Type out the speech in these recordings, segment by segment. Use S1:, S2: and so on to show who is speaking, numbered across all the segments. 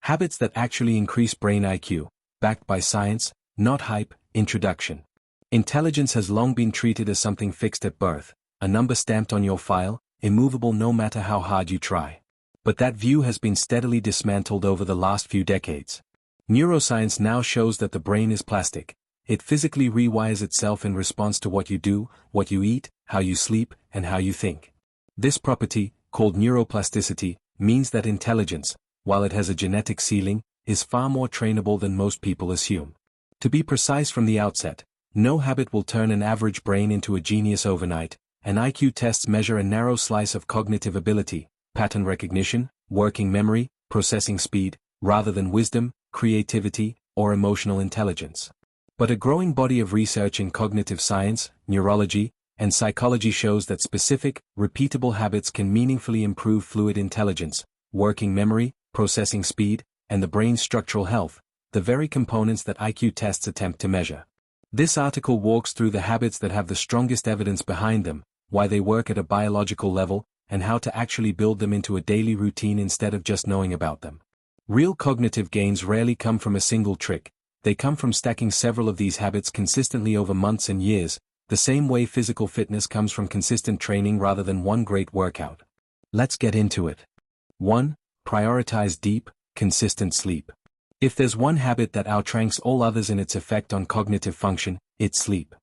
S1: Habits that actually increase brain IQ, backed by science, not hype. Introduction. Intelligence has long been treated as something fixed at birth, a number stamped on your file, immovable no matter how hard you try. But that view has been steadily dismantled over the last few decades. Neuroscience now shows that the brain is plastic. It physically rewires itself in response to what you do, what you eat, how you sleep, and how you think. This property, called neuroplasticity, means that intelligence, while it has a genetic ceiling, is far more trainable than most people assume. To be precise from the outset, no habit will turn an average brain into a genius overnight, and IQ tests measure a narrow slice of cognitive ability, pattern recognition, working memory, processing speed, rather than wisdom, creativity, or emotional intelligence. But a growing body of research in cognitive science, neurology, and psychology shows that specific, repeatable habits can meaningfully improve fluid intelligence, working memory, processing speed, and the brain's structural health, the very components that IQ tests attempt to measure. This article walks through the habits that have the strongest evidence behind them, why they work at a biological level, and how to actually build them into a daily routine instead of just knowing about them. Real cognitive gains rarely come from a single trick. They come from stacking several of these habits consistently over months and years, the same way physical fitness comes from consistent training rather than one great workout. Let's get into it. 1. Prioritize deep, consistent sleep. If there's one habit that outranks all others in its effect on cognitive function, it's sleep.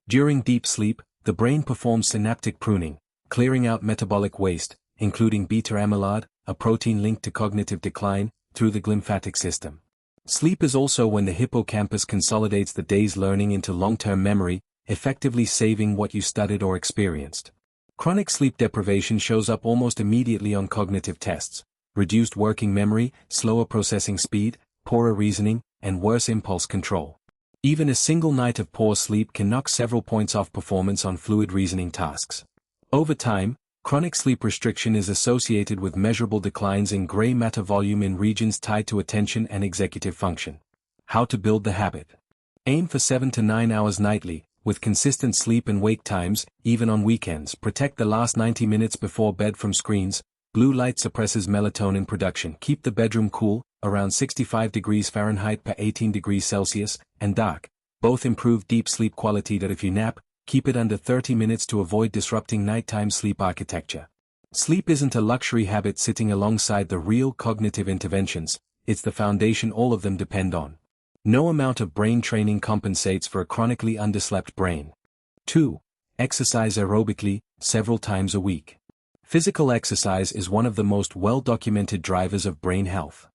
S1: During deep sleep, the brain performs synaptic pruning, clearing out metabolic waste, including beta amyloid, a protein linked to cognitive decline, through the glymphatic system. Sleep is also when the hippocampus consolidates the day's learning into long-term memory, effectively saving what you studied or experienced. Chronic sleep deprivation shows up almost immediately on cognitive tests: reduced working memory, slower processing speed, poorer reasoning, and worse impulse control. Even a single night of poor sleep can knock several points off performance on fluid reasoning tasks. Over time, chronic sleep restriction is associated with measurable declines in gray matter volume in regions tied to attention and executive function. How to build the habit. Aim for 7 to 9 hours nightly, with consistent sleep and wake times, even on weekends. Protect the last 90 minutes before bed from screens. Blue light suppresses melatonin production. Keep the bedroom cool, around 65 degrees Fahrenheit per 18 degrees Celsius, and dark. Both improve deep sleep quality. That if you nap, keep it under 30 minutes to avoid disrupting nighttime sleep architecture. Sleep isn't a luxury habit sitting alongside the real cognitive interventions, it's the foundation all of them depend on. No amount of brain training compensates for a chronically underslept brain. 2. Exercise aerobically, several times a week. Physical exercise is one of the most well-documented drivers of brain health.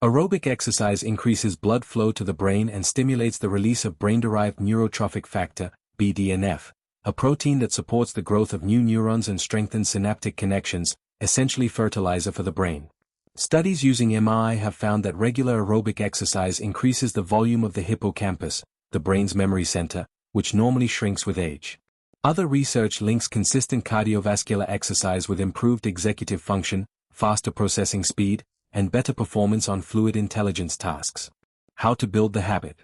S1: Aerobic exercise increases blood flow to the brain and stimulates the release of brain-derived neurotrophic factor, BDNF, a protein that supports the growth of new neurons and strengthens synaptic connections, essentially fertilizer for the brain. Studies using MRI have found that regular aerobic exercise increases the volume of the hippocampus, the brain's memory center, which normally shrinks with age. Other research links consistent cardiovascular exercise with improved executive function, faster processing speed, and better performance on fluid intelligence tasks. How to build the habit.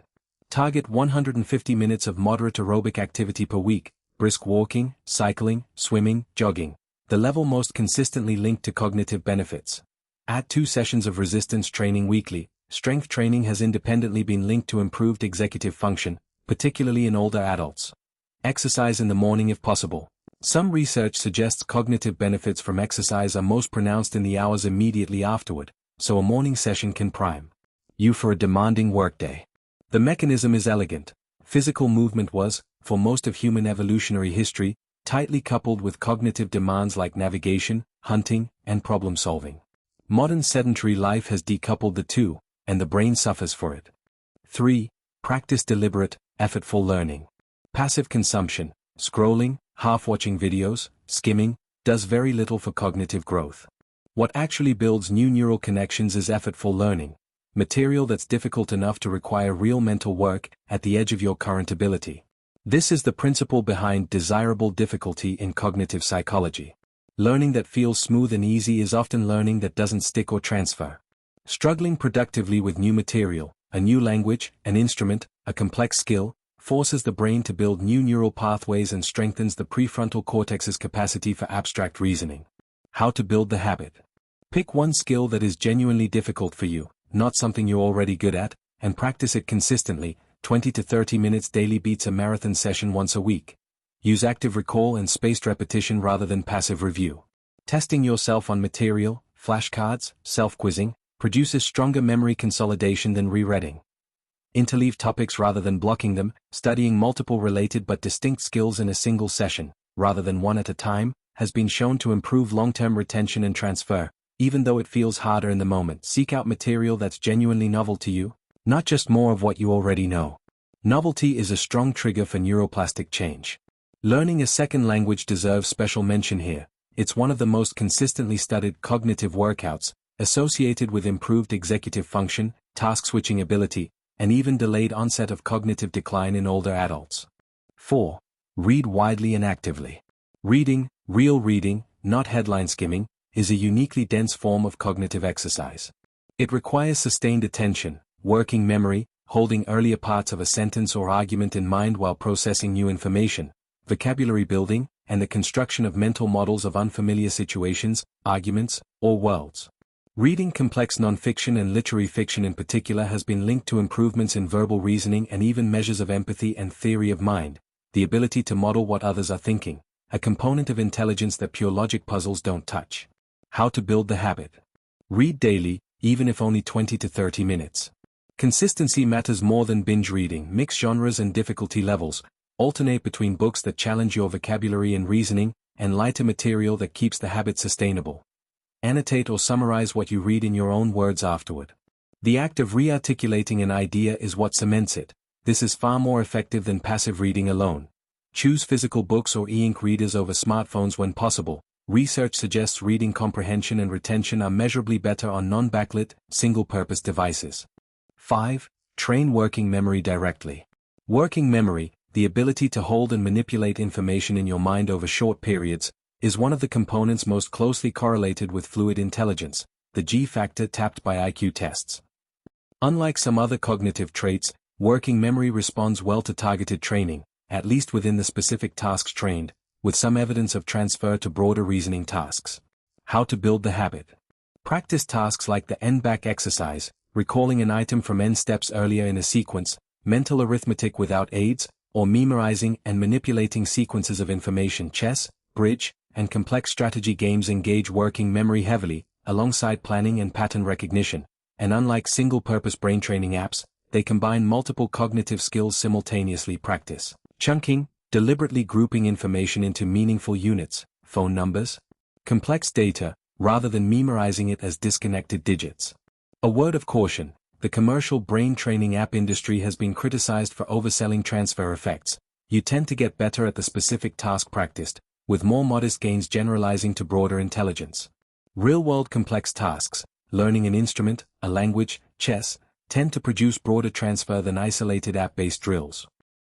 S1: Target 150 minutes of moderate aerobic activity per week, brisk walking, cycling, swimming, jogging, the level most consistently linked to cognitive benefits. Add 2 sessions of resistance training weekly. Strength training has independently been linked to improved executive function, particularly in older adults. Exercise in the morning if possible. Some research suggests cognitive benefits from exercise are most pronounced in the hours immediately afterward, so a morning session can prime you for a demanding workday. The mechanism is elegant. Physical movement was, for most of human evolutionary history, tightly coupled with cognitive demands like navigation, hunting, and problem-solving. Modern sedentary life has decoupled the two, and the brain suffers for it. 3. Practice deliberate, effortful learning. Passive consumption, scrolling, half-watching videos, skimming, does very little for cognitive growth. What actually builds new neural connections is effortful learning, material that's difficult enough to require real mental work, at the edge of your current ability. This is the principle behind desirable difficulty in cognitive psychology. Learning that feels smooth and easy is often learning that doesn't stick or transfer. Struggling productively with new material, a new language, an instrument, a complex skill, forces the brain to build new neural pathways and strengthens the prefrontal cortex's capacity for abstract reasoning. How to build the habit. Pick one skill that is genuinely difficult for you, not something you're already good at, and practice it consistently. 20 to 30 minutes daily beats a marathon session once a week. Use active recall and spaced repetition rather than passive review. Testing yourself on material, flashcards, self-quizzing, produces stronger memory consolidation than rereading. Interleave topics rather than blocking them, studying multiple related but distinct skills in a single session, rather than one at a time, has been shown to improve long-term retention and transfer, even though it feels harder in the moment. Seek out material that's genuinely novel to you, not just more of what you already know. Novelty is a strong trigger for neuroplastic change. Learning a second language deserves special mention here. It's one of the most consistently studied cognitive workouts, associated with improved executive function, task-switching ability, and even delayed onset of cognitive decline in older adults. 4. Read widely and actively. Reading, real reading, not headline skimming, is a uniquely dense form of cognitive exercise. It requires sustained attention, working memory, holding earlier parts of a sentence or argument in mind while processing new information, vocabulary building, and the construction of mental models of unfamiliar situations, arguments, or worlds. Reading complex nonfiction and literary fiction in particular has been linked to improvements in verbal reasoning and even measures of empathy and theory of mind, the ability to model what others are thinking, a component of intelligence that pure logic puzzles don't touch. How to build the habit. Read daily, even if only 20 to 30 minutes. Consistency matters more than binge reading. Mix genres and difficulty levels, alternate between books that challenge your vocabulary and reasoning, and lighter material that keeps the habit sustainable. Annotate or summarize what you read in your own words afterward. The act of re-articulating an idea is what cements it. This is far more effective than passive reading alone. Choose physical books or e-ink readers over smartphones when possible. Research suggests reading comprehension and retention are measurably better on non-backlit, single-purpose devices. 5. Train working memory directly. Working memory, the ability to hold and manipulate information in your mind over short periods, is one of the components most closely correlated with fluid intelligence, the G factor tapped by IQ tests. Unlike some other cognitive traits, working memory responds well to targeted training, at least within the specific tasks trained, with some evidence of transfer to broader reasoning tasks. How to build the habit. Practice tasks like the N-back exercise, recalling an item from N steps earlier in a sequence, mental arithmetic without aids, or memorizing and manipulating sequences of information. Chess, bridge, and complex strategy games engage working memory heavily, alongside planning and pattern recognition, and unlike single-purpose brain training apps, they combine multiple cognitive skills simultaneously. Practice chunking, deliberately grouping information into meaningful units, phone numbers, complex data, rather than memorizing it as disconnected digits. A word of caution, the commercial brain training app industry has been criticized for overselling transfer effects. You tend to get better at the specific task practiced, with more modest gains generalizing to broader intelligence. Real-world complex tasks, learning an instrument, a language, chess, tend to produce broader transfer than isolated app-based drills.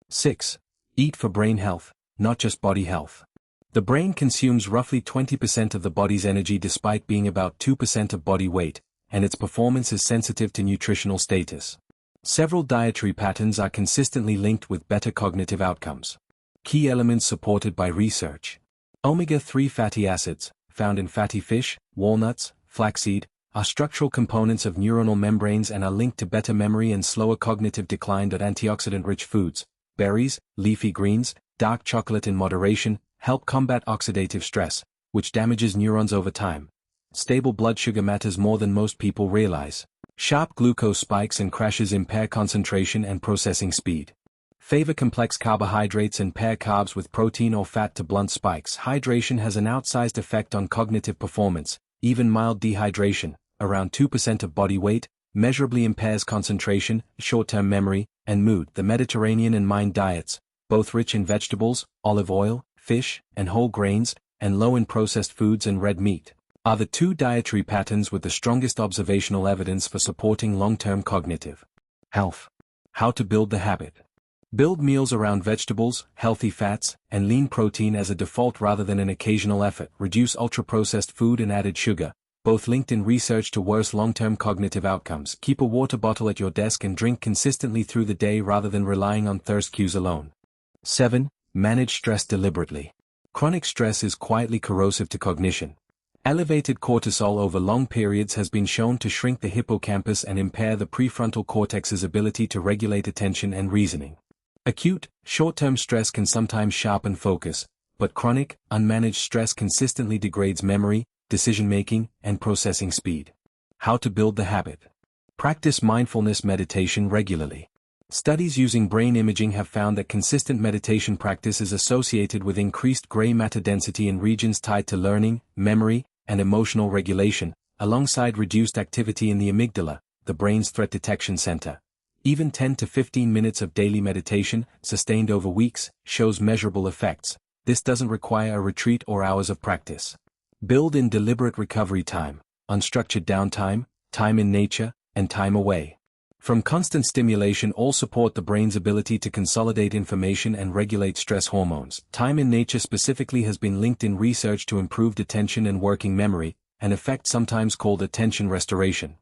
S1: 6. Eat for brain health, not just body health. The brain consumes roughly 20% of the body's energy despite being about 2% of body weight, and its performance is sensitive to nutritional status. Several dietary patterns are consistently linked with better cognitive outcomes. Key elements supported by research. Omega-3 fatty acids, found in fatty fish, walnuts, flaxseed, are structural components of neuronal membranes and are linked to better memory and slower cognitive decline. Antioxidant-rich foods, berries, leafy greens, dark chocolate in moderation, help combat oxidative stress, which damages neurons over time. Stable blood sugar matters more than most people realize. Sharp glucose spikes and crashes impair concentration and processing speed. Favor complex carbohydrates and pair carbs with protein or fat to blunt spikes. Hydration has an outsized effect on cognitive performance. Even mild dehydration, around 2% of body weight, measurably impairs concentration, short-term memory, and mood. The Mediterranean and Mind diets, both rich in vegetables, olive oil, fish, and whole grains, and low in processed foods and red meat, are the two dietary patterns with the strongest observational evidence for supporting long-term cognitive health. How to build the habit. Build meals around vegetables, healthy fats, and lean protein as a default rather than an occasional effort. Reduce ultra-processed food and added sugar, both linked in research to worse long-term cognitive outcomes. Keep a water bottle at your desk and drink consistently through the day rather than relying on thirst cues alone. 7. Manage stress deliberately. Chronic stress is quietly corrosive to cognition. Elevated cortisol over long periods has been shown to shrink the hippocampus and impair the prefrontal cortex's ability to regulate attention and reasoning. Acute, short-term stress can sometimes sharpen focus, but chronic, unmanaged stress consistently degrades memory, decision-making, and processing speed. How to build the habit. Practice mindfulness meditation regularly. Studies using brain imaging have found that consistent meditation practice is associated with increased gray matter density in regions tied to learning, memory, and emotional regulation, alongside reduced activity in the amygdala, the brain's threat detection center. Even 10 to 15 minutes of daily meditation, sustained over weeks, shows measurable effects. This doesn't require a retreat or hours of practice. Build in deliberate recovery time, unstructured downtime, time in nature, and time away from constant stimulation all support the brain's ability to consolidate information and regulate stress hormones. Time in nature specifically has been linked in research to improved attention and working memory, an effect sometimes called attention restoration.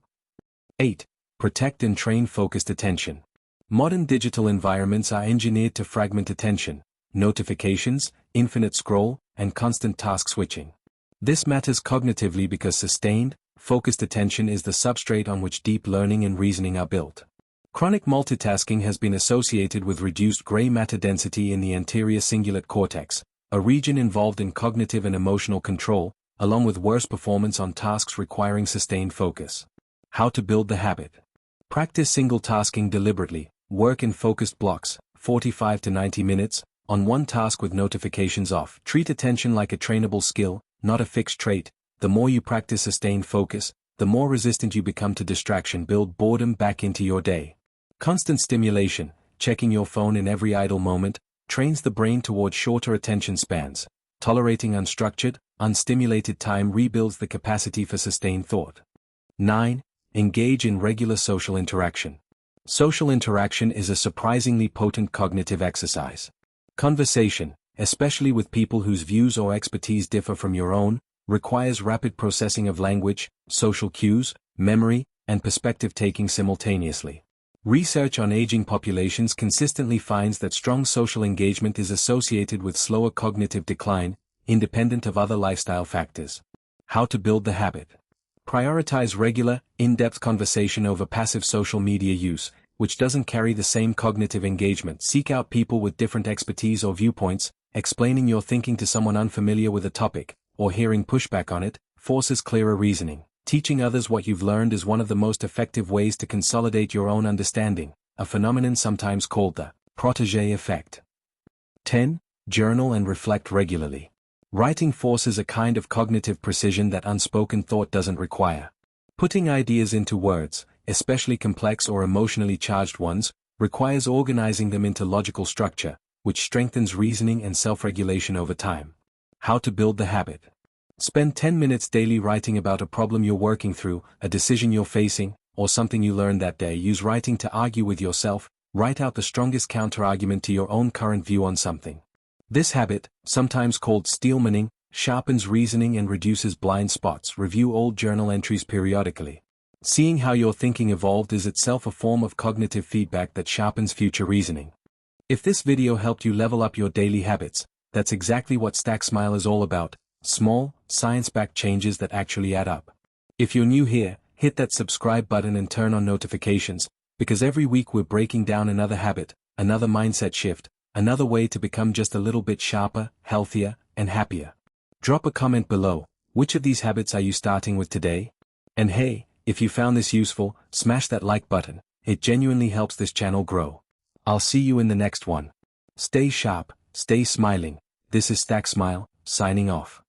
S1: 8. Protect and train focused attention. Modern digital environments are engineered to fragment attention, notifications, infinite scroll, and constant task switching. This matters cognitively because sustained, focused attention is the substrate on which deep learning and reasoning are built. Chronic multitasking has been associated with reduced gray matter density in the anterior cingulate cortex, a region involved in cognitive and emotional control, along with worse performance on tasks requiring sustained focus. How to build the habit. Practice single tasking deliberately, work in focused blocks, 45 to 90 minutes, on one task with notifications off. Treat attention like a trainable skill, not a fixed trait. The more you practice sustained focus, the more resistant you become to distraction. Build boredom back into your day. Constant stimulation, checking your phone in every idle moment, trains the brain toward shorter attention spans. Tolerating unstructured, unstimulated time rebuilds the capacity for sustained thought. 9. Engage in regular social interaction. Social interaction is a surprisingly potent cognitive exercise. Conversation, especially with people whose views or expertise differ from your own, requires rapid processing of language, social cues, memory, and perspective taking simultaneously. Research on aging populations consistently finds that strong social engagement is associated with slower cognitive decline, independent of other lifestyle factors. How to build the habit. Prioritize regular, in-depth conversation over passive social media use, which doesn't carry the same cognitive engagement. Seek out people with different expertise or viewpoints. Explaining your thinking to someone unfamiliar with a topic, or hearing pushback on it, forces clearer reasoning. Teaching others what you've learned is one of the most effective ways to consolidate your own understanding, a phenomenon sometimes called the protégé effect. 10. Journal and reflect regularly. Writing forces a kind of cognitive precision that unspoken thought doesn't require. Putting ideas into words, especially complex or emotionally charged ones, requires organizing them into logical structure, which strengthens reasoning and self-regulation over time. How to build the habit. Spend 10 minutes daily writing about a problem you're working through, a decision you're facing, or something you learned that day. Use writing to argue with yourself. Write out the strongest counter-argument to your own current view on something. This habit, sometimes called Steelmaning, sharpens reasoning and reduces blind spots. Review old journal entries periodically. Seeing how your thinking evolved is itself a form of cognitive feedback that sharpens future reasoning. If this video helped you level up your daily habits, that's exactly what Stack Smile is all about. Small, science-backed changes that actually add up. If you're new here, hit that subscribe button and turn on notifications, because every week we're breaking down another habit, another mindset shift, another way to become just a little bit sharper, healthier, and happier. Drop a comment below. Which of these habits are you starting with today? And hey, if you found this useful, smash that like button. It genuinely helps this channel grow. I'll see you in the next one. Stay sharp, stay smiling. This is Stack Smile, signing off.